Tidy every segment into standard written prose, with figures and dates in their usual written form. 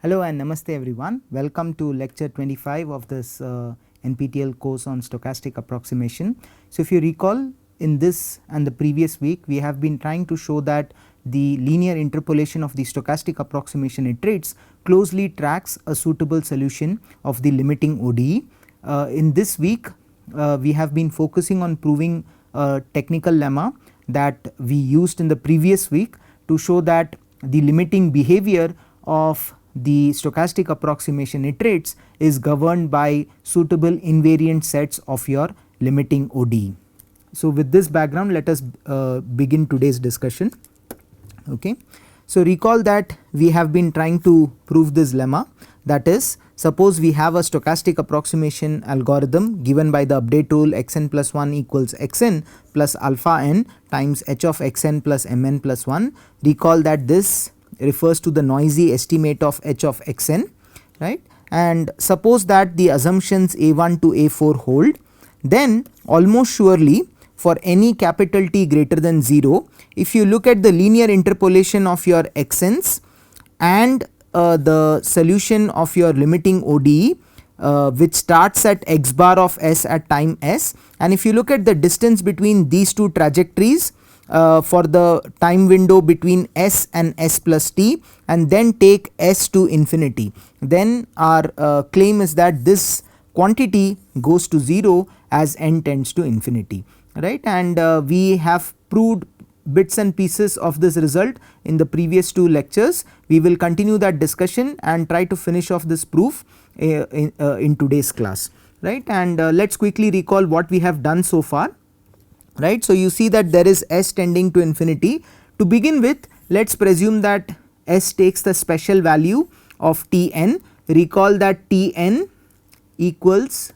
Hello and namaste everyone. Welcome to lecture 25 of this NPTEL course on stochastic approximation. So if you recall, in this and the previous week we have been trying to show that the linear interpolation of the stochastic approximation iterates closely tracks a suitable solution of the limiting ODE. In this week we have been focusing on proving a technical lemma that we used in the previous week to show that the limiting behavior of the stochastic approximation iterates is governed by suitable invariant sets of your limiting ODE. So with this background, let us begin today's discussion. Okay. So recall that we have been trying to prove this lemma, that is, suppose we have a stochastic approximation algorithm given by the update rule xn plus 1 equals xn plus alpha n times h of xn plus mn plus 1. Recall that this refers to the noisy estimate of h of xn, right, and suppose that the assumptions a1 to a4 hold, then almost surely for any capital T greater than 0, if you look at the linear interpolation of your xn's and the solution of your limiting ODE which starts at x bar of s at time s, and if you look at the distance between these two trajectories for the time window between s and s plus t and then take s to infinity, then our claim is that this quantity goes to 0 as n tends to infinity, right, and we have proved bits and pieces of this result in the previous two lectures. We will continue that discussion and try to finish off this proof in today's class, right, and let us quickly recall what we have done so far. Right. So you see that there is s tending to infinity. To begin with, let us presume that s takes the special value of Tn. Recall that Tn equals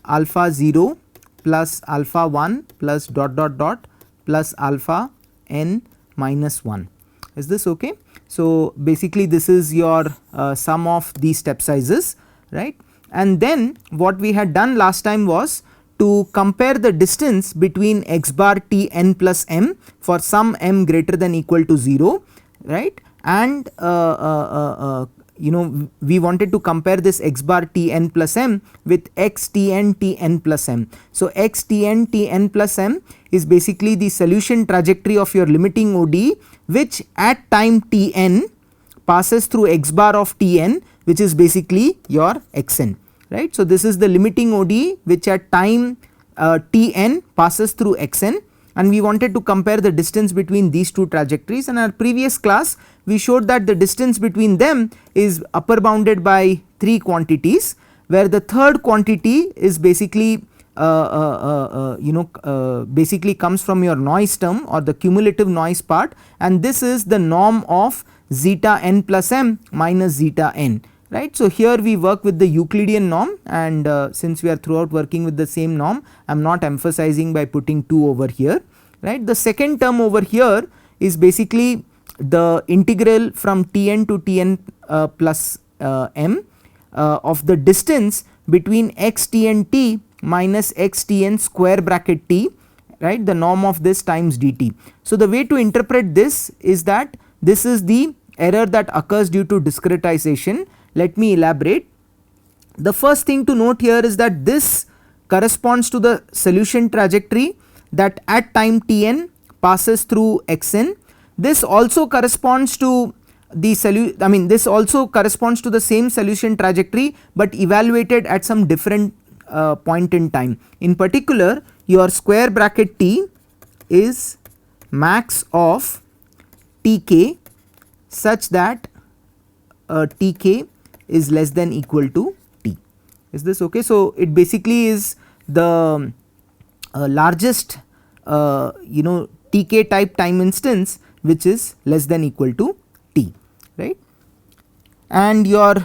alpha 0 plus alpha 1 plus dot dot dot plus alpha n minus 1. Is this okay? So basically this is your sum of these step sizes, right, and then what we had done last time was to compare the distance between x bar t n plus m for some m greater than equal to 0, right, and we wanted to compare this x bar t n plus m with x t n t n plus m. So x t n t n plus m is basically the solution trajectory of your limiting ODE which at time t n passes through x bar of t n, which is basically your xn. Right. So this is the limiting ODE which at time Tn passes through xn, and we wanted to compare the distance between these two trajectories. In our previous class we showed that the distance between them is upper bounded by 3 quantities, where the third quantity is basically basically comes from your noise term or the cumulative noise part, and this is the norm of zeta n plus m minus zeta n. Right. So here we work with the Euclidean norm, and since we are throughout working with the same norm, I am not emphasizing by putting 2 over here, right. The second term over here is basically the integral from Tn to Tn plus m of the distance between x Tn t minus x Tn square bracket t, right, the norm of this times dt. So the way to interpret this is that this is the error that occurs due to discretization. Let me elaborate. The first thing to note here is that this corresponds to the solution trajectory that at time Tn passes through xn. This also corresponds to the this also corresponds to the same solution trajectory but evaluated at some different point in time. In particular, your square bracket t is max of tk such that tk is less than equal to t. Is this okay? So it basically is the largest tk type time instance which is less than equal to t, right, and your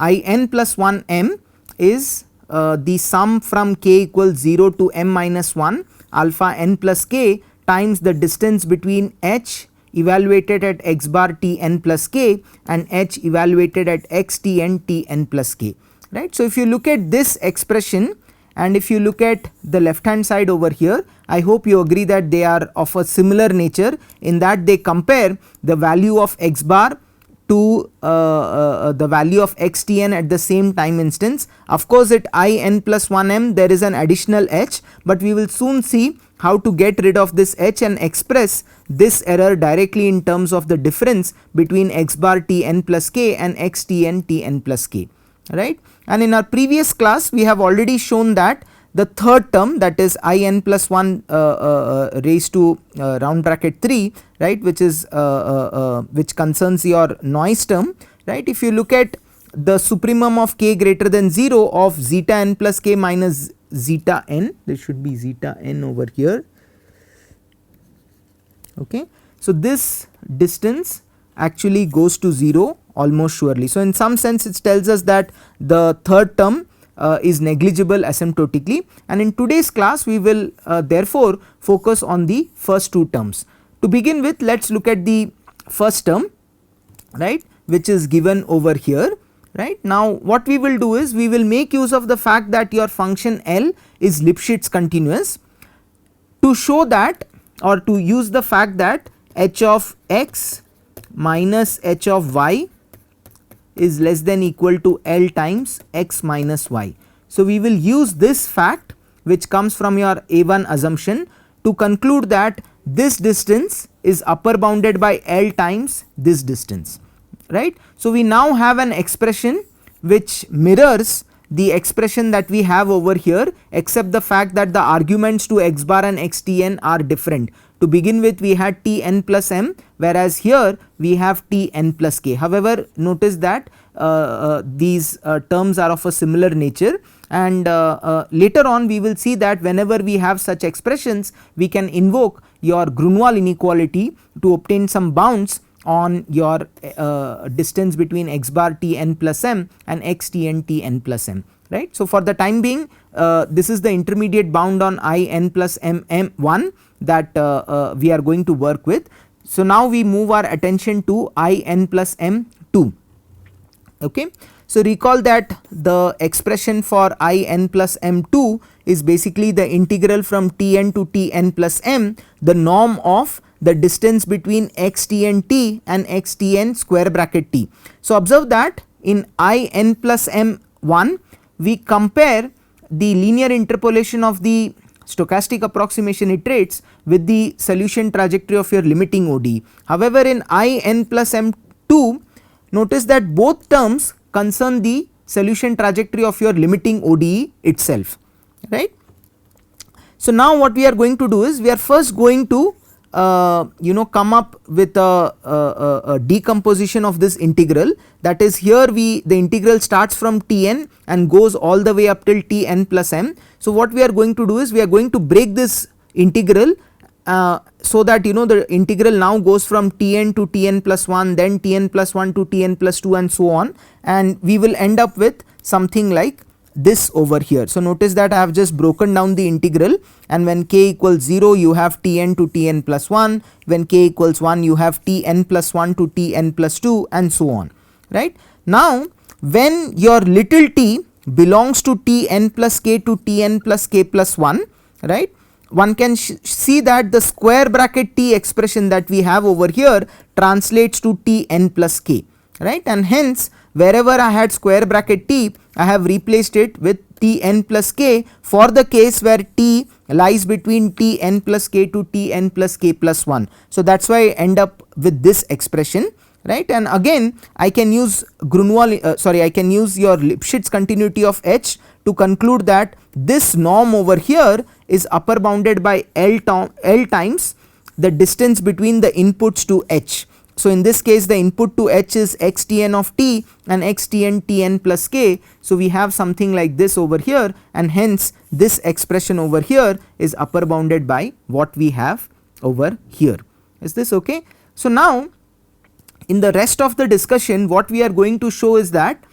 in plus 1 m is the sum from k equals 0 to m minus 1 alpha n plus k times the distance between h evaluated at x bar t n plus k and h evaluated at x t n t n plus k, right. So if you look at this expression and if you look at the left hand side over here, I hope you agree that they are of a similar nature in that they compare the value of x bar to the value of xtn at the same time instance. Of course at I n plus 1m there is an additional h, but we will soon see how to get rid of this h and express this error directly in terms of the difference between x bar t n plus k and x t n t n plus k, right. And in our previous class we have already shown that the third term, that is I n plus 1 raised to round bracket 3, right, which is which concerns your noise term, right. If you look at the supremum of k greater than 0 of zeta n plus k minus zeta n, there should be zeta n over here, okay. So this distance actually goes to 0 almost surely. So in some sense it tells us that the third term is negligible asymptotically, and in today's class we will therefore focus on the first two terms. To begin with, let us look at the first term, right, which is given over here, right. Now what we will do is we will make use of the fact that your function L is Lipschitz continuous to show that, or to use the fact that h of x minus h of y is less than equal to L times x minus y. So we will use this fact which comes from your A1 assumption to conclude that this distance is upper bounded by L times this distance, right. So we now have an expression which mirrors the expression that we have over here, except the fact that the arguments to x bar and xtn are different. To begin with we had tn plus m, whereas here we have tn plus k. However, notice that these terms are of a similar nature, and later on we will see that whenever we have such expressions we can invoke your Gronwall inequality to obtain some bounds on your distance between x bar tn plus m and x tn tn plus m, right. So for the time being this is the intermediate bound on I n plus m m1 that we are going to work with. So now we move our attention to I n plus m 2, okay. So recall that the expression for I n plus m 2 is basically the integral from tn to tn plus m, the norm of the distance between x tn t and x tn square bracket t. So observe that in I n plus m 1 we compare the linear interpolation of the stochastic approximation iterates with the solution trajectory of your limiting ODE. However, in I n plus m 2 notice that both terms concern the solution trajectory of your limiting ODE itself, right. So now what we are going to do is we are first going to come up with a decomposition of this integral, that is here the integral starts from tn and goes all the way up till tn plus m. So what we are going to do is we are going to break this integral so that the integral now goes from tn to tn plus 1, then tn plus 1 to tn plus 2 and so on, and we will end up with something like this over here. So notice that I have just broken down the integral, and when k equals 0 you have tn to tn plus 1, when k equals 1 you have tn plus 1 to tn plus 2 and so on, right. Now when your little t belongs to tn plus k to tn plus k plus 1, right, one can see that the square bracket t expression that we have over here translates to tn plus k, right, and hence wherever I had square bracket t I have replaced it with tn plus k for the case where t lies between tn plus k to tn plus k plus 1. So that is why I end up with this expression, right, and again I can use I can use your Lipschitz continuity of h to conclude that this norm over here is upper bounded by L times the distance between the inputs to h. So in this case the input to h is xtn of t and xtn tn plus k. So we have something like this over here, and hence this expression over here is upper bounded by what we have over here. Is this okay? So now in the rest of the discussion what we are going to show is that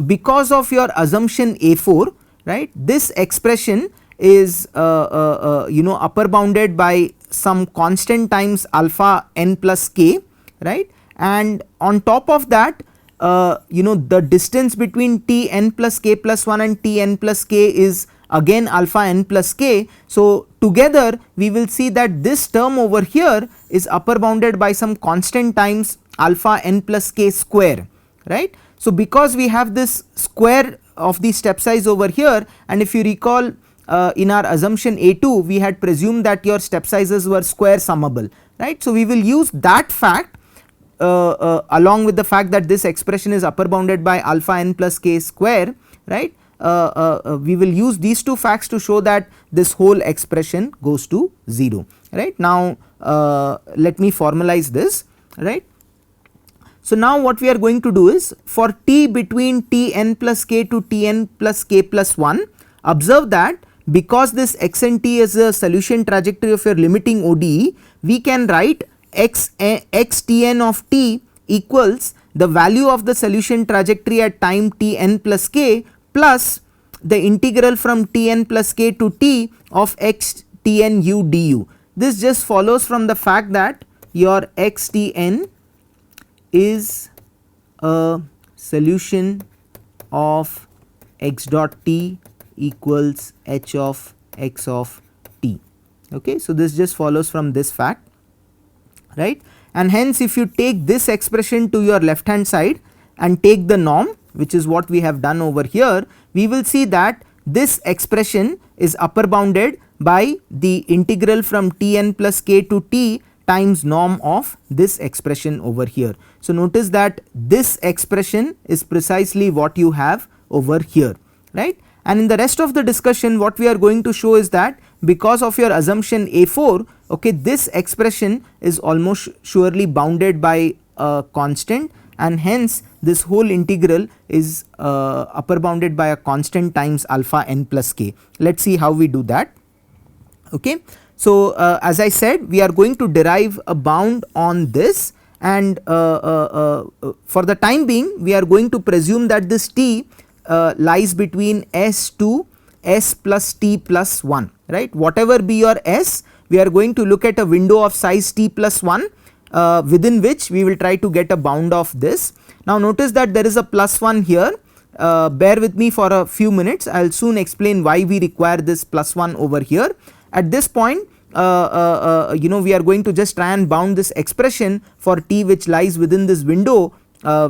because of your assumption A4, right, this expression is upper bounded by some constant times alpha n plus k, right, and on top of that the distance between tn plus k plus 1 and tn plus k is again alpha n plus k. So together we will see that this term over here is upper bounded by some constant times alpha n plus k square, right. So because we have this square of the step size over here, and if you recall in our assumption A2 we had presumed that your step sizes were square summable, right. So we will use that fact along with the fact that this expression is upper bounded by alpha n plus k square, right. We will use these two facts to show that this whole expression goes to 0, right. Now let me formalize this, right. So now what we are going to do is, for t between Tn plus k to Tn plus k plus 1, observe that because this xnt is a solution trajectory of your limiting ODE, we can write xtn of t equals the value of the solution trajectory at time Tn plus k plus the integral from Tn plus k to t of xtn u du. This just follows from the fact that your xtn is a solution of x dot t equals h of x of t, okay. So this just follows from this fact, right, and hence if you take this expression to your left hand side and take the norm, which is what we have done over here, we will see that this expression is upper bounded by the integral from Tn plus k to t times norm of this expression over here. So notice that this expression is precisely what you have over here, right. And in the rest of the discussion what we are going to show is that because of your assumption A4, okay, this expression is almost surely bounded by a constant, and hence this whole integral is upper bounded by a constant times alpha n plus k. Let us see how we do that, okay. So as I said, we are going to derive a bound on this, and for the time being we are going to presume that this t lies between s to s plus t plus 1, right. Whatever be your s, we are going to look at a window of size t plus 1 within which we will try to get a bound of this. Now notice that there is a plus 1 here, bear with me for a few minutes, I will soon explain why we require this plus 1 over here. At this point we are going to just try and bound this expression for t which lies within this window,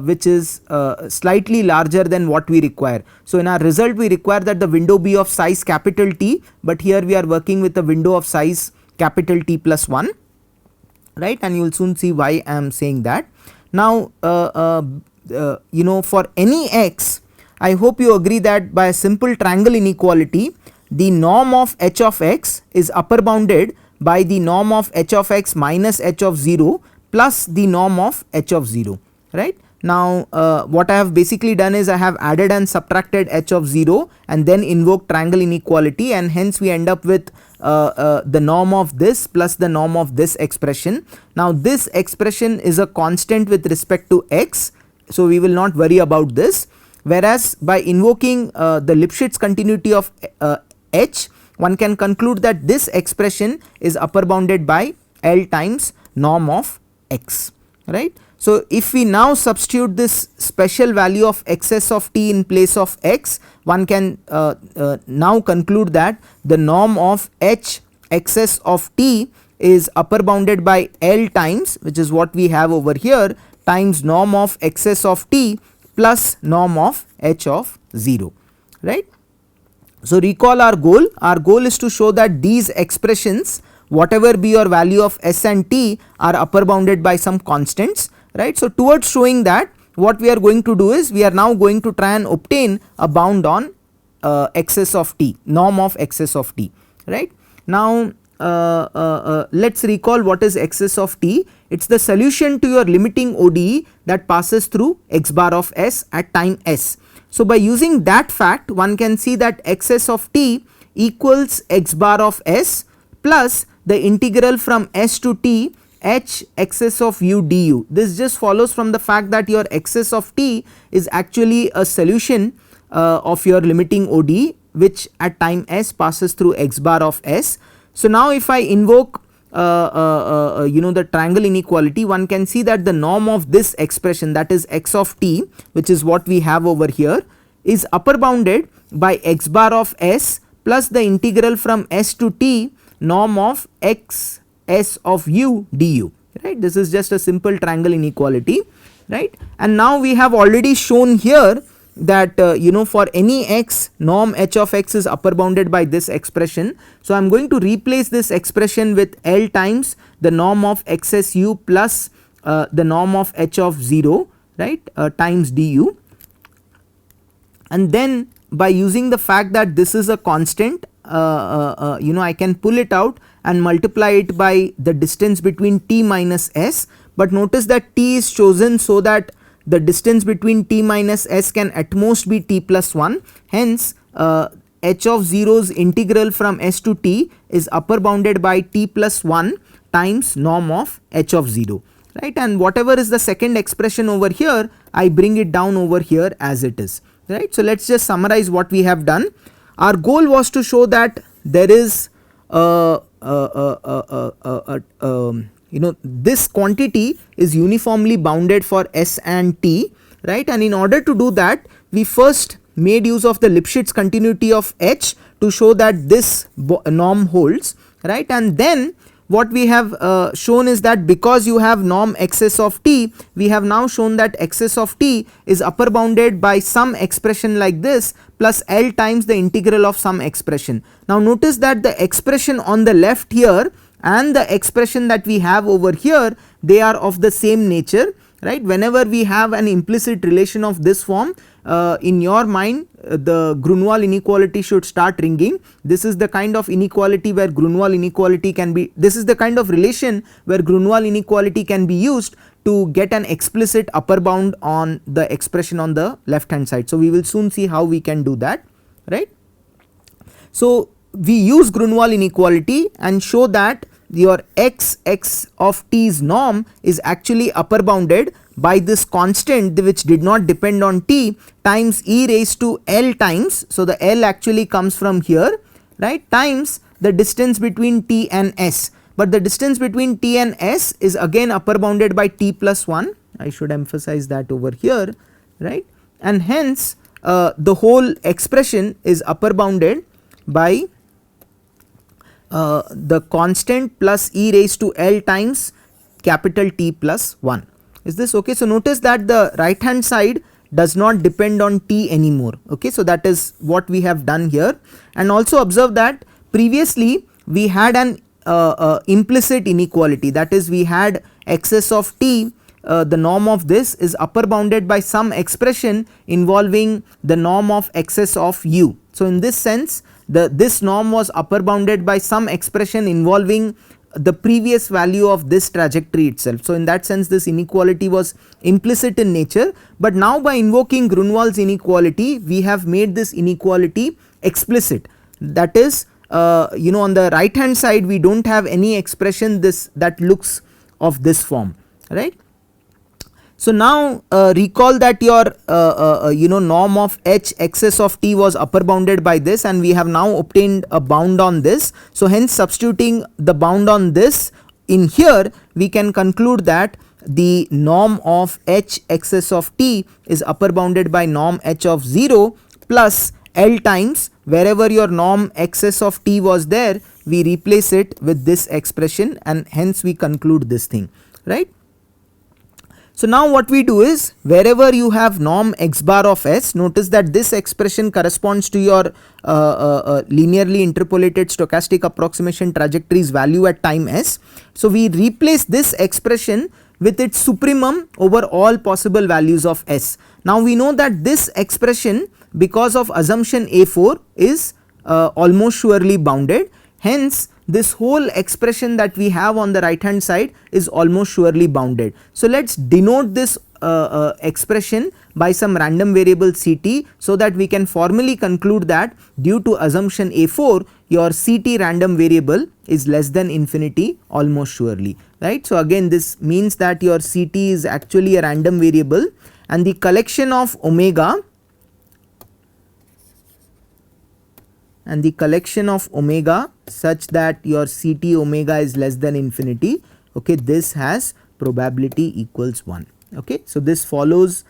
which is slightly larger than what we require. So in our result we require that the window be of size capital T, but here we are working with a window of size capital T plus 1, right, and you will soon see why I am saying that. Now for any x, I hope you agree that by a simple triangle inequality the norm of h of x is upper bounded by the norm of h of x minus h of 0 plus the norm of h of 0, right. Now what I have basically done is I have added and subtracted h of 0 and then invoked triangle inequality, and hence we end up with the norm of this plus the norm of this expression. Now this expression is a constant with respect to x, so we will not worry about this, whereas by invoking the Lipschitz continuity of h, one can conclude that this expression is upper bounded by L times norm of x, right. So if we now substitute this special value of xs of t in place of x, one can now conclude that the norm of h xs of t is upper bounded by L times, which is what we have over here, times norm of xs of t plus norm of h of 0, right. So recall our goal is to show that these expressions, whatever be your value of s and t, are upper bounded by some constants, right. So towards showing that, what we are going to do is we are now going to try and obtain a bound on xs of t, norm of xs of t, right. Now let us recall what is xs of t. It is the solution to your limiting ODE that passes through x bar of s at time s. So by using that fact, one can see that xs of t equals x bar of s plus the integral from s to t h xs of u du. This just follows from the fact that your xs of t is actually a solution of your limiting ODE which at time s passes through x bar of s. So now if I invoke the triangle inequality, one can see that the norm of this expression, that is x of t, which is what we have over here, is upper bounded by x bar of s plus the integral from s to t norm of x s of u du, right. This is just a simple triangle inequality, right. And now we have already shown here that for any x, norm h of x is upper bounded by this expression. So I am going to replace this expression with L times the norm of xsu plus the norm of h of 0, right, times du, and then by using the fact that this is a constant, I can pull it out and multiply it by the distance between t minus s. But notice that t is chosen so that the distance between t minus s can at most be t plus 1. Hence h of 0's integral from s to t is upper bounded by t plus 1 times norm of h of 0, right. And whatever is the second expression over here, I bring it down over here as it is, right. So let us just summarize what we have done. Our goal was to show that there is this quantity is uniformly bounded for s and t, right. And in order to do that, we first made use of the Lipschitz continuity of h to show that this norm holds, right. And then what we have shown is that because you have norm xs of t, we have now shown that xs of t is upper bounded by some expression like this plus L times the integral of some expression. Now notice that the expression on the left here and the expression that we have over here, they are of the same nature, right. Whenever we have an implicit relation of this form, in your mind the Gronwall inequality should start ringing. This is the kind of inequality where Gronwall inequality can be, this is the kind of relation where Gronwall inequality can be used to get an explicit upper bound on the expression on the left hand side. So we will soon see how we can do that, right. So we use Gronwall inequality and show that your x of t's norm is actually upper bounded by this constant which did not depend on t times e raised to L times, so the L actually comes from here, right, times the distance between t and s. But the distance between t and s is again upper bounded by t plus 1, I should emphasize that over here, right. And hence the whole expression is upper bounded by the constant plus e raised to L times capital T plus 1. Is this okay? So notice that the right hand side does not depend on t anymore, okay. So that is what we have done here. And also observe that previously we had an implicit inequality, that is we had xs of t, the norm of this is upper bounded by some expression involving the norm of xs of u. So in this sense this norm was upper bounded by some expression involving the previous value of this trajectory itself. So in that sense this inequality was implicit in nature, but now by invoking Gronwall's inequality we have made this inequality explicit. That is on the right hand side we do not have any expression that looks of this form, right. So now recall that your norm of h xs of t was upper bounded by this, and we have now obtained a bound on this. So hence substituting the bound on this in here, we can conclude that the norm of h xs of t is upper bounded by norm h of 0 plus L times wherever your norm xs of t was there, we replace it with this expression, and hence we conclude this thing, right. So now what we do is wherever you have norm x bar of s, notice that this expression corresponds to your linearly interpolated stochastic approximation trajectory's value at time s. So we replace this expression with its supremum over all possible values of s. Now we know that this expression, because of assumption A4, is almost surely bounded, hence this whole expression that we have on the right hand side is almost surely bounded. So let us denote this expression by some random variable Ct, so that we can formally conclude that due to assumption A4 your Ct random variable is less than infinity almost surely, right. So again this means that your Ct is actually a random variable, and the collection of omega such that your Ct omega is less than infinity, okay, this has probability equals 1, okay. So this follows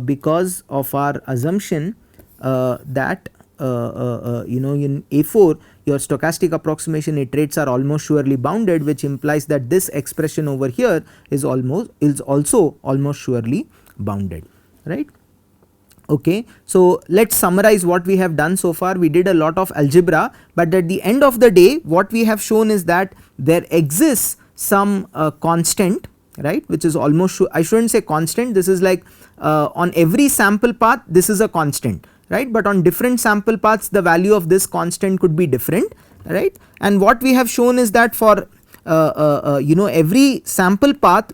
because of our assumption that in A4 your stochastic approximation iterates are almost surely bounded, which implies that this expression over here is also almost surely bounded, right. Okay, so let us summarize what we have done so far. We did a lot of algebra, but at the end of the day what we have shown is that there exists some constant, right, which is almost I should not say constant, this is like on every sample path this is a constant, right, but on different sample paths the value of this constant could be different, right. And what we have shown is that for every sample path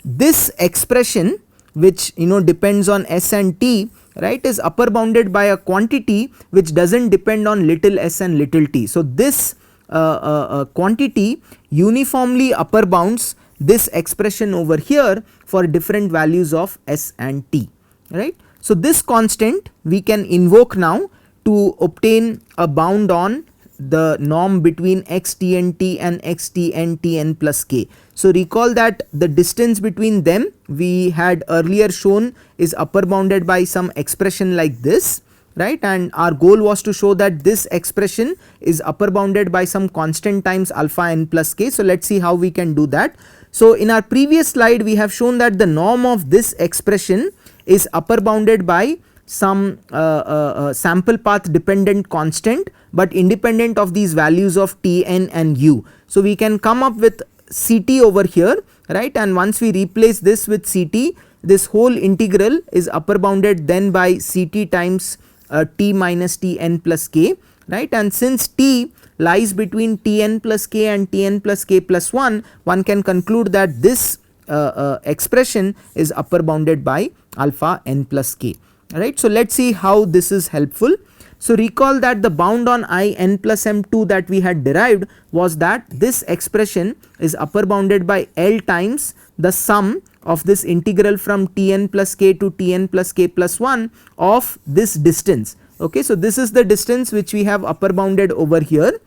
this expression, which depends on s and t, right, is upper bounded by a quantity which does not depend on little s and little t. So this quantity uniformly upper bounds this expression over here for different values of s and t, right. So this constant we can invoke now to obtain a bound on the norm between x t n t and x t n t n plus k. So recall that the distance between them we had earlier shown is upper bounded by some expression like this, right, and our goal was to show that this expression is upper bounded by some constant times alpha n plus k. So let us see how we can do that. So in our previous slide we have shown that the norm of this expression is upper bounded by some sample path dependent constant but independent of these values of t n and u. So we can come up with Ct over here, right, and once we replace this with Ct, this whole integral is upper bounded then by Ct times t minus t n plus k, right, and since t lies between t n plus k and t n plus k plus 1, one can conclude that this expression is upper bounded by alpha n plus k, right. So let us see how this is helpful. So recall that the bound on I n plus m2 that we had derived was that this expression is upper bounded by L times the sum of this integral from t n plus k to t n plus k plus 1 of this distance. Okay, so this is the distance which we have upper bounded over here,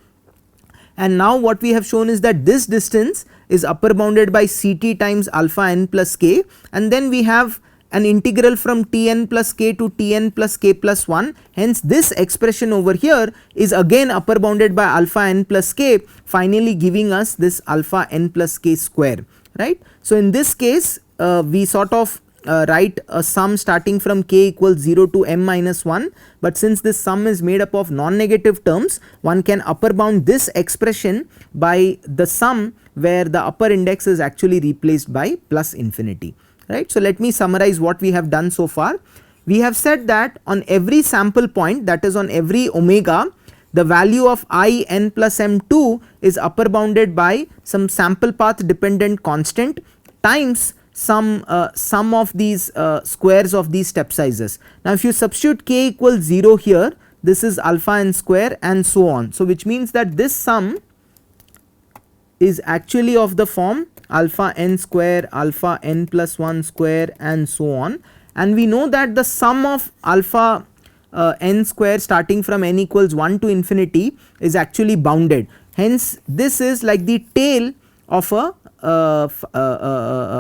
and now what we have shown is that this distance is upper bounded by Ct times alpha n plus k, and then we have an integral from t n plus k to t n plus k plus 1, hence this expression over here is again upper bounded by alpha n plus k, finally giving us this alpha n plus k square, right. So in this case we sort of write a sum starting from k equals 0 to m minus 1, but since this sum is made up of non-negative terms, one can upper bound this expression by the sum where the upper index is actually replaced by plus infinity, right. So let me summarize what we have done so far. We have said that on every sample point, that is on every omega, the value of I n plus m2 is upper bounded by some sample path dependent constant times some sum of these squares of these step sizes. Now if you substitute k equals 0 here, this is alpha n square and so on. So which means that this sum is actually of the form alpha n square, alpha n plus 1 square and so on, and we know that the sum of alpha n square starting from n equals 1 to infinity is actually bounded, hence this is like the tail of a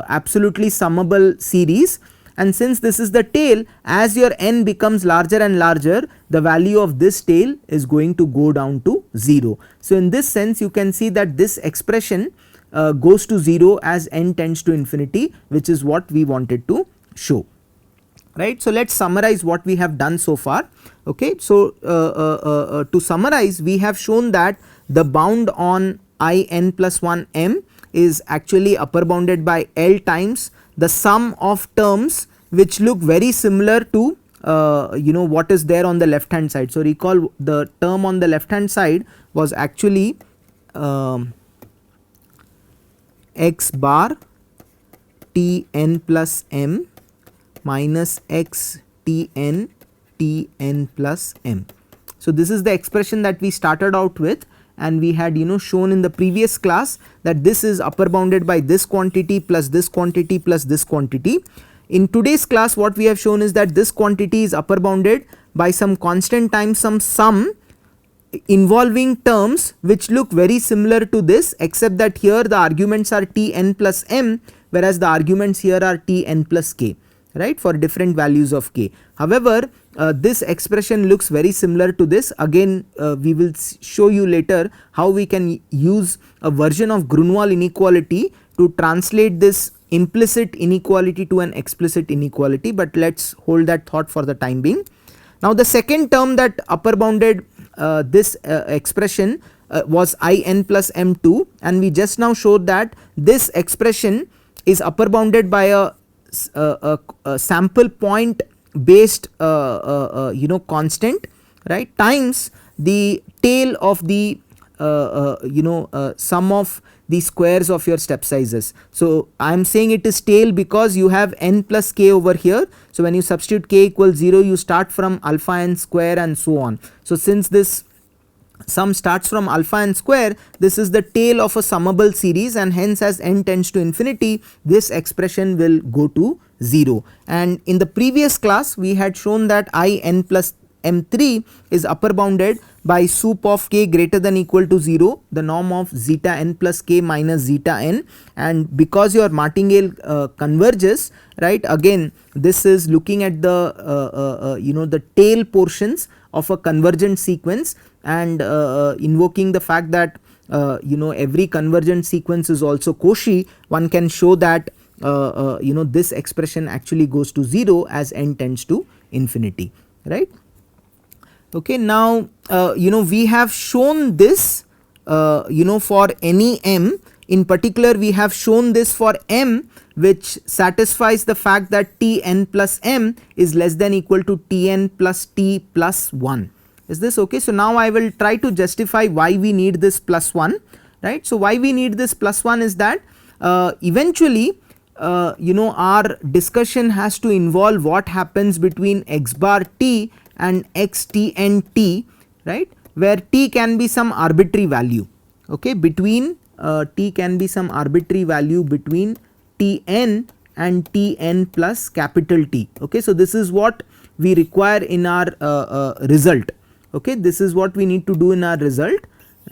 absolutely summable series, and since this is the tail, as your n becomes larger and larger, the value of this tail is going to go down to 0. So in this sense you can see that this expression goes to 0 as n tends to infinity, which is what we wanted to show, right. So let us summarize what we have done so far. Okay, so to summarize, we have shown that the bound on I n plus 1 m is actually upper bounded by L times the sum of terms which look very similar to what is there on the left hand side. So recall the term on the left hand side was actually x bar t n plus m minus x t n plus m. So this is the expression that we started out with, and we had shown in the previous class that this is upper bounded by this quantity plus this quantity plus this quantity. In today's class what we have shown is that this quantity is upper bounded by some constant times some sum involving terms which look very similar to this, except that here the arguments are t n plus m, whereas the arguments here are t n plus k, right, for different values of k. However, this expression looks very similar to this. Again, we will show you later how we can use a version of Gronwall inequality to translate this implicit inequality to an explicit inequality, but let us hold that thought for the time being. Now the second term that upper bounded this expression was in plus m2, and we just now showed that this expression is upper bounded by a sample point based constant, right, times the tail of the sum of the squares of your step sizes. So I am saying it is tail because you have n plus k over here. So when you substitute k equals 0, you start from alpha n square and so on. So since this sum starts from alpha n square, this is the tail of a summable series, and hence as n tends to infinity, this expression will go to 0. And in the previous class we had shown that in plus m3 is upper bounded by sup of k greater than equal to 0, the norm of zeta n plus k minus zeta n, and because your martingale converges, right, again this is looking at the the tail portions of a convergent sequence, and invoking the fact that every convergent sequence is also Cauchy, one can show that this expression actually goes to 0 as n tends to infinity, right. Okay, now we have shown this for any m. In particular, we have shown this for m which satisfies the fact that Tn plus m is less than equal to Tn plus t plus 1. Is this okay? So now I will try to justify why we need this plus 1, right. So why we need this plus 1 is that eventually our discussion has to involve what happens between x bar t and x t n t, right, where t can be some arbitrary value, okay, between t can be some arbitrary value between Tn and Tn plus capital T, okay. So this is what we require in our result, okay, this is what we need to do in our result,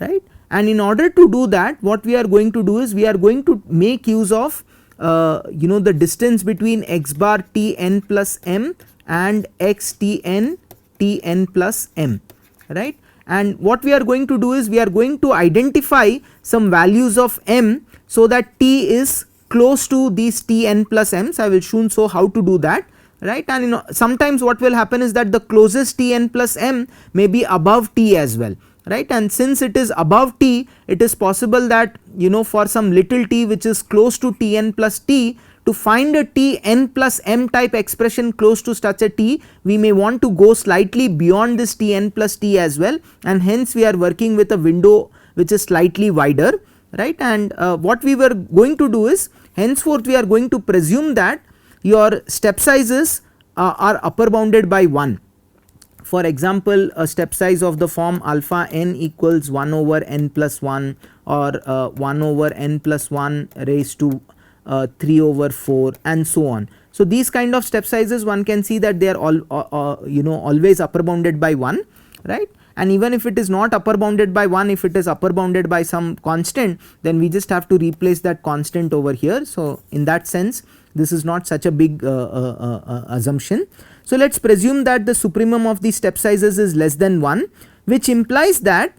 right. And in order to do that, what we are going to do is we are going to make use of the distance between x bar Tn plus m and x Tn plus m, right. And what we are going to do is we are going to identify some values of m so that t is close to these Tn plus m's. I will soon show how to do that, right. And sometimes what will happen is that the closest Tn plus m may be above t as well, right, and since it is above t, it is possible that for some little t which is close to Tn plus t, to find a Tn plus m type expression close to such a t, we may want to go slightly beyond this Tn plus t as well, and hence we are working with a window which is slightly wider, right. And what we were going to do is henceforth we are going to presume that your step sizes are upper bounded by 1. For example, a step size of the form alpha n equals 1 over n plus 1 or 1 over n plus 1 raised to 3 over 4 and so on. So these kind of step sizes, one can see that they are all always upper bounded by 1, right. And even if it is not upper bounded by 1, if it is upper bounded by some constant, then we just have to replace that constant over here. So in that sense this is not such a big assumption. So let us presume that the supremum of the step sizes is less than 1, which implies that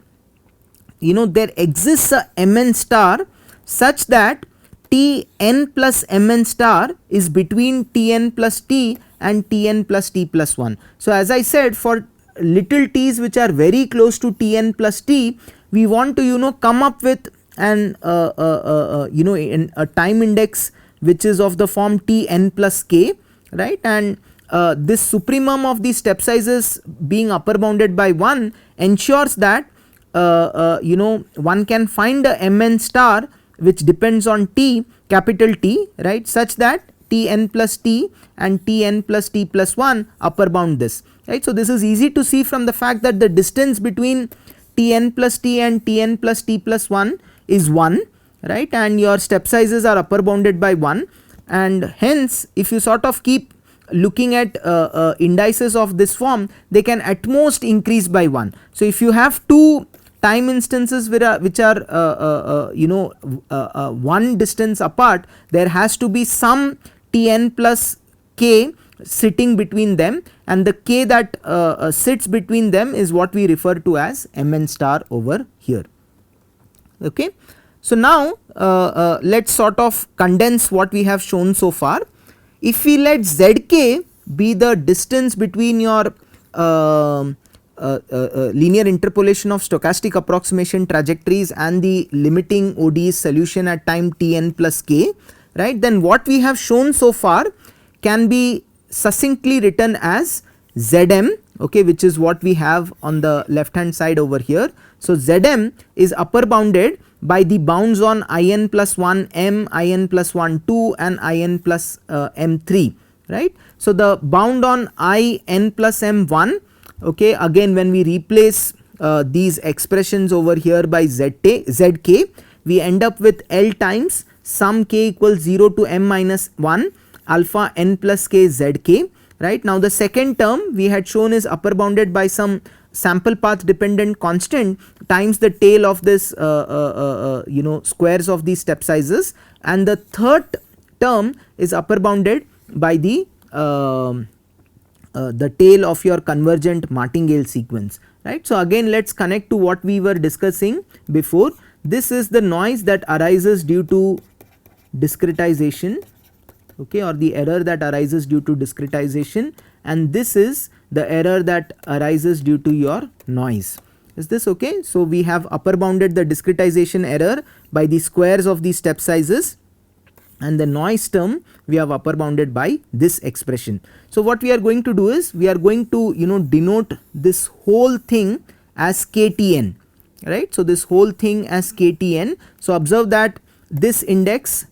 there exists a mn star such that Tn plus mn star is between Tn plus t and Tn plus t plus 1. So as I said, for little t's which are very close to Tn plus t, we want to come up with an a time index which is of the form Tn plus k, right. And this supremum of the step sizes being upper bounded by 1 ensures that one can find a mn star which depends on t, capital T, right, such that Tn plus t and Tn plus t plus 1 upper bound this, right. So this is easy to see from the fact that the distance between Tn plus t and Tn plus t plus 1 is 1, right, and your step sizes are upper bounded by 1, and hence if you sort of keep looking at indices of this form, they can at most increase by 1. So if you have two time instances which are one distance apart, there has to be some Tn plus k sitting between them, and the k that sits between them is what we refer to as mn star over here. Okay. So now let us sort of condense what we have shown so far. If we let zk be the distance between your linear interpolation of stochastic approximation trajectories and the limiting ODE solution at time tn plus k, right, then what we have shown so far can be succinctly written as Zm, okay, which is what we have on the left hand side over here. So Zm is upper bounded by the bounds on in plus 1 m, in plus 1 2 and in plus m3, right. So the bound on in plus m1, okay, again when we replace these expressions over here by zk, we end up with L times sum k equals 0 to m minus 1 alpha n plus k zk, right. Now the second term we had shown is upper bounded by some sample path dependent constant times the tail of this squares of these step sizes, and the third term is upper bounded by the tail of your convergent martingale sequence, right. So again let us connect to what we were discussing before. This is the noise that arises due to discretization, okay, or the error that arises due to discretization, and this is the error that arises due to your noise. Is this okay? So we have upper bounded the discretization error by the squares of the step sizes, and the noise term we have upper bounded by this expression. So what we are going to do is we are going to denote this whole thing as ktn, right. So this whole thing as ktn. So observe that this index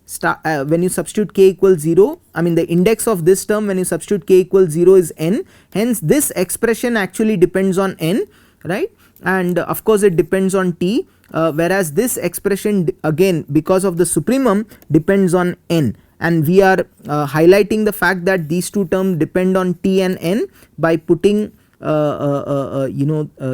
when you substitute k equals 0, I mean the index of this term when you substitute k equals 0 is n, hence this expression actually depends on n, right, and of course it depends on t, whereas this expression again because of the supremum depends on n, and we are highlighting the fact that these two terms depend on t and n by putting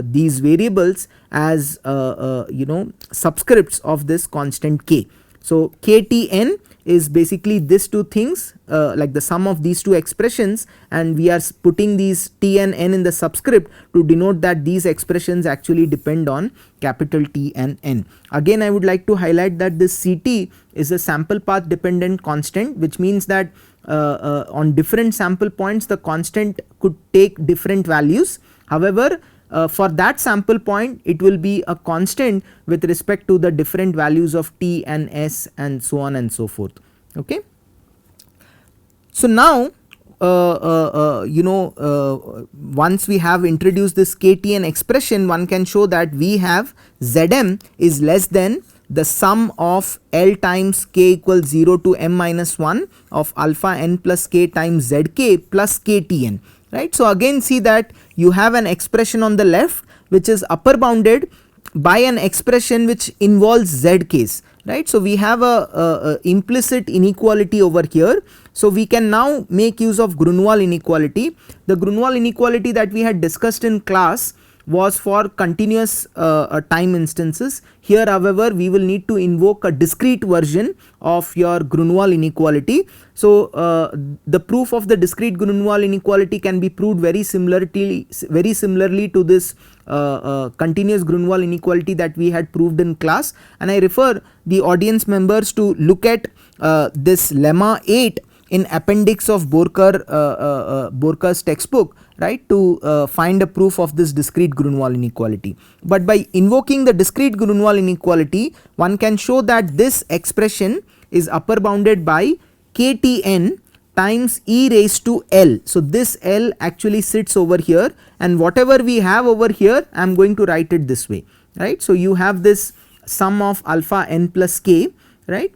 these variables as subscripts of this constant k. So ktn is basically these two things, like the sum of these two expressions, and we are putting these t and n in the subscript to denote that these expressions actually depend on capital T and n. Again I would like to highlight that this Ct is a sample path dependent constant, which means that on different sample points the constant could take different values. However, for that sample point it will be a constant with respect to the different values of t and s and so on and so forth. Okay. So now once we have introduced this ktn expression, one can show that we have Zm is less than the sum of L times k equals 0 to m minus 1 of alpha n plus k times zk plus ktn, right. So again see that you have an expression on the left which is upper bounded by an expression which involves zk's, right. So we have a implicit inequality over here. So we can now make use of Gronwall inequality. The Gronwall inequality that we had discussed in class was for continuous time instances. Here however we will need to invoke a discrete version of your Gronwall inequality. So the proof of the discrete Gronwall inequality can be proved very similarly to this continuous Gronwall inequality that we had proved in class, and I refer the audience members to look at this lemma 8 in appendix of Borka's textbook, right, to find a proof of this discrete Gronwall inequality. But by invoking the discrete Gronwall inequality, one can show that this expression is upper bounded by ktn times e raised to L. So this L actually sits over here, and whatever we have over here I am going to write it this way, right. So you have this sum of alpha n plus k, right,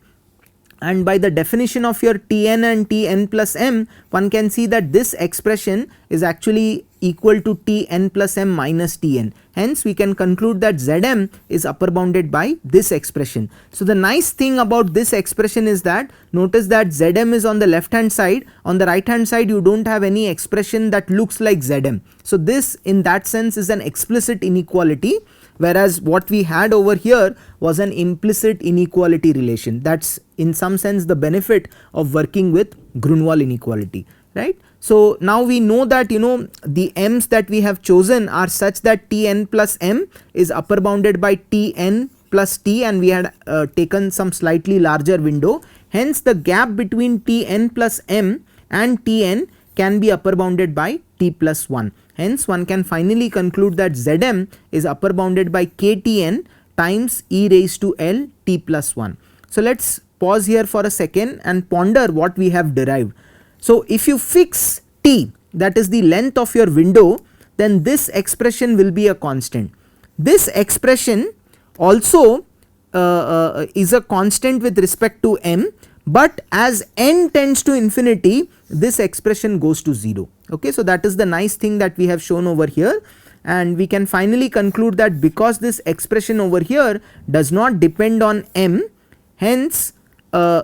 and by the definition of your Tn and Tn plus m, one can see that this expression is actually equal to Tn plus m minus Tn. Hence we can conclude that Zm is upper bounded by this expression. So the nice thing about this expression is that notice that Zm is on the left hand side, on the right hand side you do not have any expression that looks like Zm. So this in that sense is an explicit inequality, whereas what we had over here was an implicit inequality relation. That is in some sense the benefit of working with Gronwall inequality, right. So now we know that the m's that we have chosen are such that Tn plus m is upper bounded by Tn plus t, and we had taken some slightly larger window. Hence the gap between Tn plus m and Tn can be upper bounded by t plus 1. Hence one can finally conclude that Zm is upper bounded by Ktn times e raised to L t plus 1. So let's pause here for a second and ponder what we have derived. So if you fix t, that is the length of your window, then this expression will be a constant. This expression also is a constant with respect to m, but as n tends to infinity, this expression goes to 0. Okay, so that is the nice thing that we have shown over here, and we can finally conclude that because this expression over here does not depend on m, hence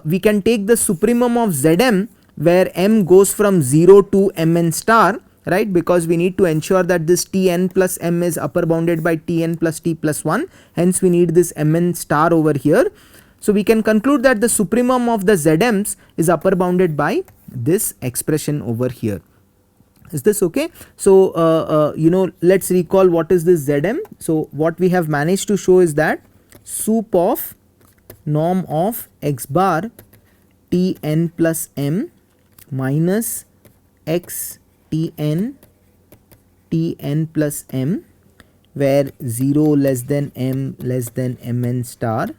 we can take the supremum of Zm where m goes from 0 to mn star, right, because we need to ensure that this Tn plus m is upper bounded by Tn plus t plus 1, hence we need this mn star over here. So we can conclude that the supremum of the Zm's is upper bounded by this expression over here. Is this okay? So let's recall what is this Zm. So what we have managed to show is that sup of norm of x bar Tn plus m minus x Tn plus m, where 0 less than m less than mn star,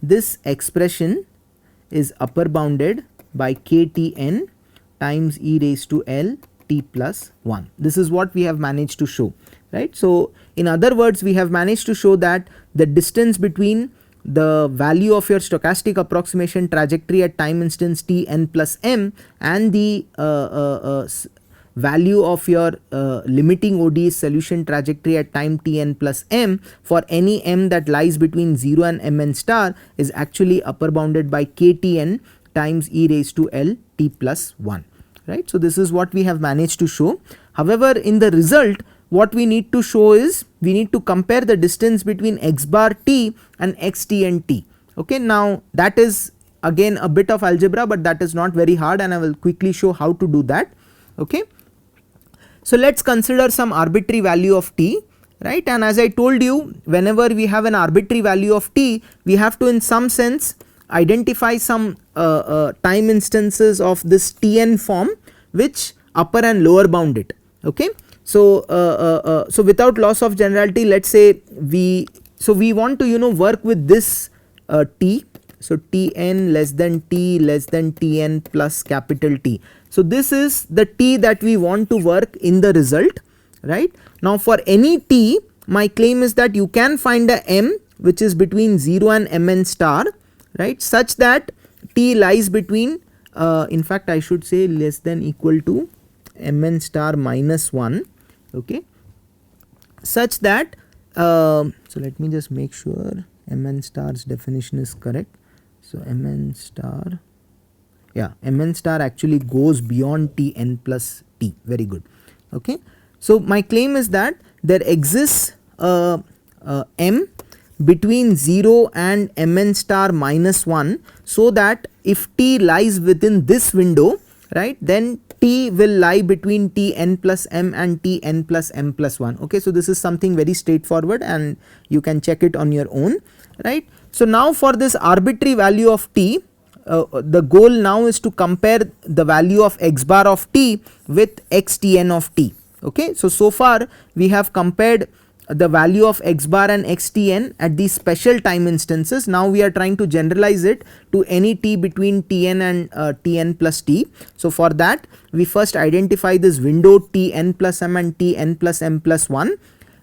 this expression is upper bounded by Ktn times e raised to L t plus 1. This is what we have managed to show, right. So in other words, we have managed to show that the distance between the value of your stochastic approximation trajectory at time instance Tn plus m and the value of your limiting ODE solution trajectory at time Tn plus m for any m that lies between 0 and mn star is actually upper bounded by Ktn times e raised to L t plus 1, right. So this is what we have managed to show. However, in the result, what we need to show is we need to compare the distance between x bar t and xtn t. Okay, now that is again a bit of algebra, but that is not very hard, and I will quickly show how to do that. Okay, so let's consider some arbitrary value of t, right, and as I told you, whenever we have an arbitrary value of t, we have to in some sense identify some time instances of this Tn form which upper and lower bound it. Okay, so so without loss of generality, let's say we want to work with this t. So Tn less than t less than Tn plus capital T. So this is the t that we want to work in the result, right. Now for any t, my claim is that you can find a m which is between 0 and mn star, right, such that t lies between in fact I should say less than equal to mn star minus 1, okay, such that so let me just make sure mn star's definition is correct. So mn star, yeah, mn star actually goes beyond Tn plus t, very good. Okay, so my claim is that there exists m between 0 and mn star minus 1, so that if t lies within this window, right, then t will lie between Tn plus m and Tn plus m plus 1. Okay, so this is something very straightforward and you can check it on your own, right. So now for this arbitrary value of t, the goal now is to compare the value of x bar of t with xtn of t. Okay, so far we have compared the value of x bar and xtn at these special time instances. Now we are trying to generalize it to any t between Tn and Tn plus t. So for that we first identify this window Tn plus m and Tn plus m plus 1,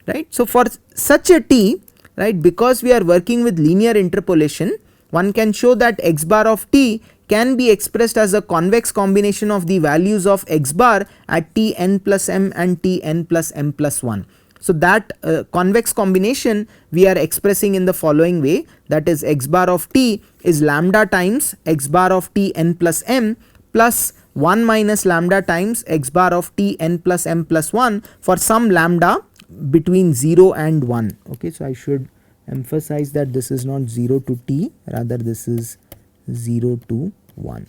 right. So for such a t, right, because we are working with linear interpolation, one can show that x bar of t can be expressed as a convex combination of the values of x bar at Tn plus m and Tn plus m plus 1. So that convex combination we are expressing in the following way, that is x bar of t is lambda times x bar of Tn plus m plus 1 minus lambda times x bar of Tn plus m plus 1 for some lambda between 0 and 1. Okay, so I should emphasize that this is not 0 to t, rather this is 0 to 1.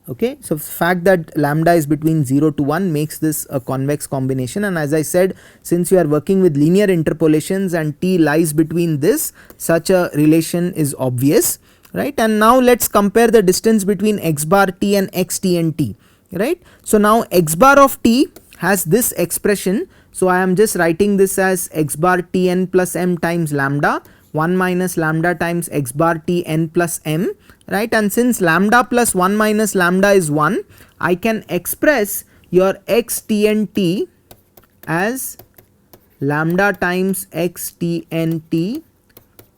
Okay, so fact that lambda is between 0 to 1 makes this a convex combination, and as I said, since you are working with linear interpolations and t lies between this, such a relation is obvious, right. And now let's compare the distance between x bar t and x t and t, right. So now x bar of t has this expression, so I am just writing this as x bar t n plus m times lambda 1 minus lambda times x bar t n plus m, right. And since lambda plus 1 minus lambda is 1, I can express your x t n t as lambda times x t n t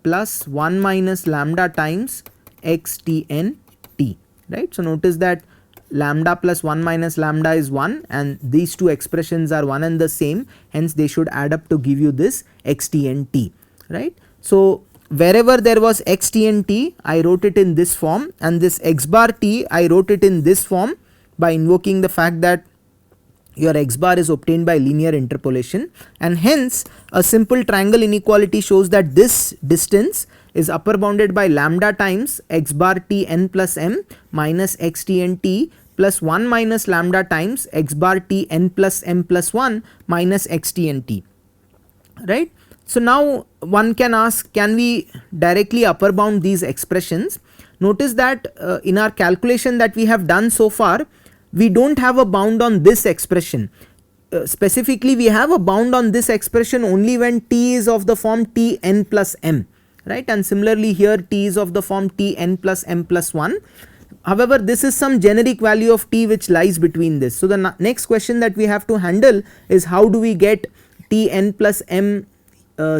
plus 1 minus lambda times x t n t, right. So notice that lambda plus 1 minus lambda is 1 and these two expressions are one and the same, hence they should add up to give you this x t n t, right. So wherever there was x t and t, I wrote it in this form, and this x bar t I wrote it in this form by invoking the fact that your x bar is obtained by linear interpolation, and hence a simple triangle inequality shows that this distance is upper bounded by lambda times x bar t n plus m minus x t n t plus 1 minus lambda times x bar t n plus m plus 1 minus x t n t, right. So now one can ask, can we directly upper bound these expressions? Notice that in our calculation that we have done so far, we do not have a bound on this expression. Specifically we have a bound on this expression only when t is of the form t n plus m, right. And similarly here t is of the form t n plus m plus 1. However, this is some generic value of t which lies between this. So the next question that we have to handle is how do we get t n plus m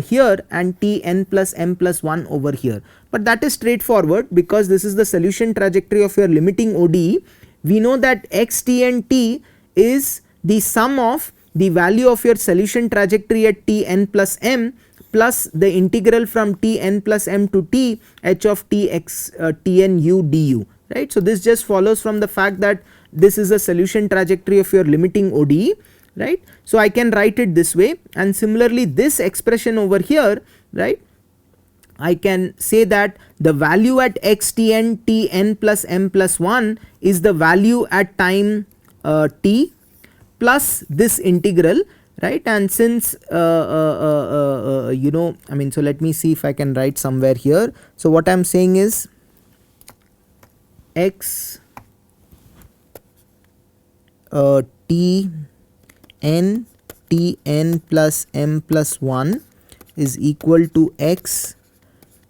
here and t n plus m plus 1 over here, but that is straightforward because this is the solution trajectory of your limiting ODE. We know that x t and t is the sum of the value of your solution trajectory at t n plus m plus the integral from t n plus m to t h of t x t n u du, right. So this just follows from the fact that this is a solution trajectory of your limiting ODE, right. So I can write it this way, and similarly this expression over here, right, I can say that the value at x t n t n plus m plus 1 is the value at time t plus this integral, right. And since you know, I mean, so let me see if I can write somewhere here. So what I am saying is x t n t n plus m plus 1 is equal to x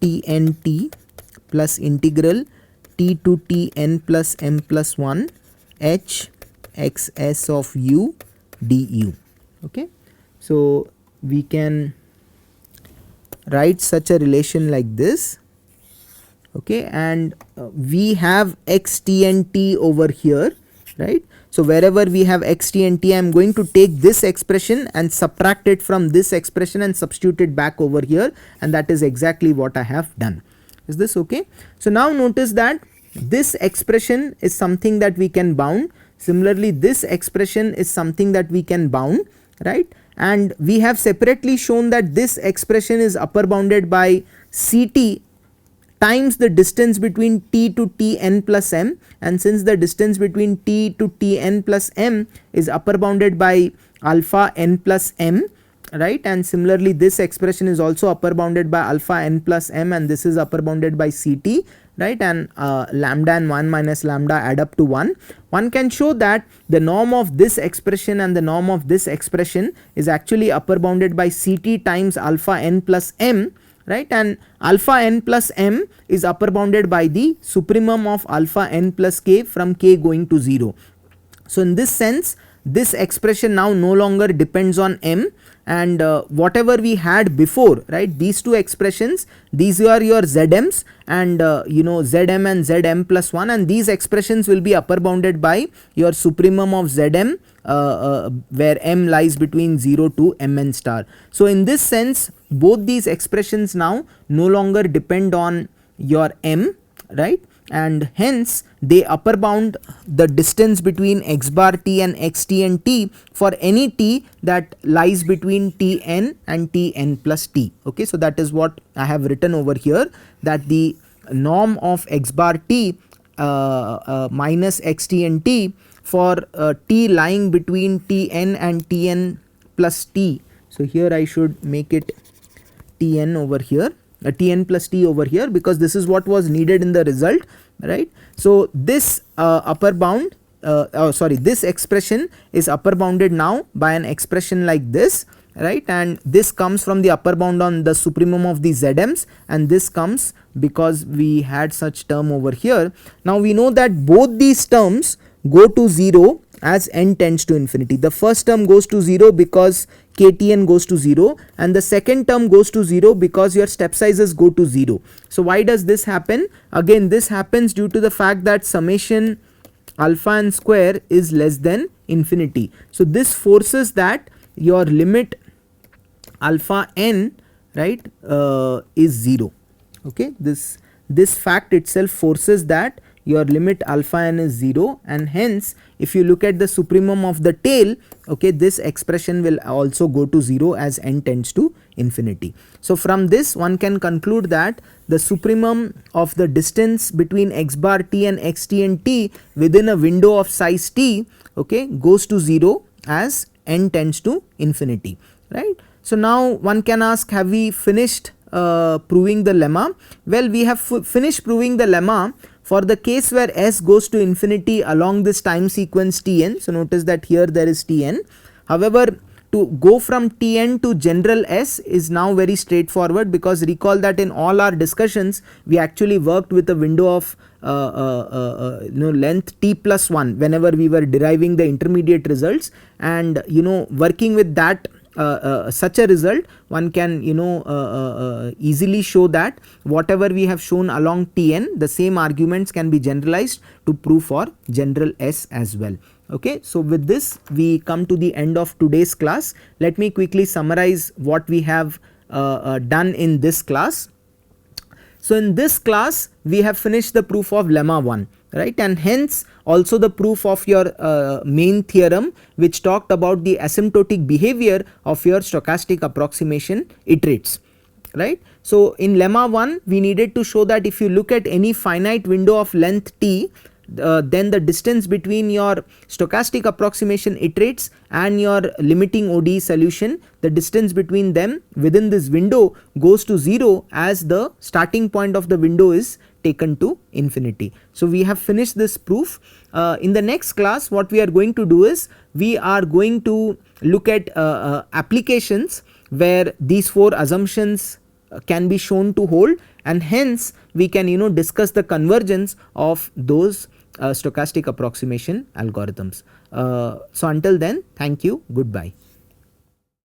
t n t plus integral t to t n plus m plus 1 h x s of u du. Okay. So we can write such a relation like this, okay, and we have x t and t over here, right. So wherever we have x t and t, I am going to take this expression and subtract it from this expression and substitute it back over here, and that is exactly what I have done. Is this okay? So now notice that this expression is something that we can bound. Similarly this expression is something that we can bound, right. And we have separately shown that this expression is upper bounded by Ct times the distance between t to t n plus m, and since the distance between t to t n plus m is upper bounded by alpha n plus m, right. And similarly this expression is also upper bounded by alpha n plus m, and this is upper bounded by Ct, right. And lambda and 1 minus lambda add up to 1. One can show that the norm of this expression and the norm of this expression is actually upper bounded by Ct times alpha n plus m, right. And alpha n plus m is upper bounded by the supremum of alpha n plus k from k going to 0. So in this sense this expression now no longer depends on m, and whatever we had before, right, these two expressions, these are your zm's, and you know, zm and zm plus 1, and these expressions will be upper bounded by your supremum of zm where m lies between 0 to mn star. So in this sense both these expressions now no longer depend on your m, right, and hence they upper bound the distance between x bar t and x t and t for any t that lies between t n and t n plus t. Okay, so that is what I have written over here, that the norm of x bar t minus xt and t for t lying between tn and tn plus t. So here I should make it tn over here, tn plus t over here, because this is what was needed in the result, right. So this upper bound, this expression is upper bounded now by an expression like this, right, and this comes from the upper bound on the supremum of the zm's, and this comes because we had such term over here. Now we know that both these terms go to 0 as n tends to infinity. The first term goes to 0 because ktn goes to 0, and the second term goes to 0 because your step sizes go to 0. So why does this happen? Again, this happens due to the fact that summation alpha n square is less than infinity. So this forces that your limit alpha n, right, is 0. Okay, this fact itself forces that your limit alpha n is 0, and hence if you look at the supremum of the tail, okay, this expression will also go to 0 as n tends to infinity. So from this one can conclude that the supremum of the distance between x bar t and xt and t within a window of size t, okay, goes to 0 as n tends to infinity, right. So now one can ask, have we finished proving the lemma? Well, we have finished proving the lemma for the case where s goes to infinity along this time sequence tn. So notice that here there is tn. However, to go from tn to general s is now very straightforward, because recall that in all our discussions we actually worked with a window of length t plus 1 whenever we were deriving the intermediate results, and working with that such a result, one can easily show that whatever we have shown along tn, the same arguments can be generalized to prove for general s as well. Okay, so with this we come to the end of today's class. Let me quickly summarize what we have done in this class. So in this class we have finished the proof of lemma 1, right, and hence also the proof of your main theorem, which talked about the asymptotic behavior of your stochastic approximation iterates, right. So in lemma 1 we needed to show that if you look at any finite window of length t, then the distance between your stochastic approximation iterates and your limiting ODE solution, the distance between them within this window goes to 0 as the starting point of the window is taken to infinity. So we have finished this proof. In the next class what we are going to do is we are going to look at applications where these 4 assumptions can be shown to hold, and hence we can discuss the convergence of those stochastic approximation algorithms. So until then, thank you, goodbye.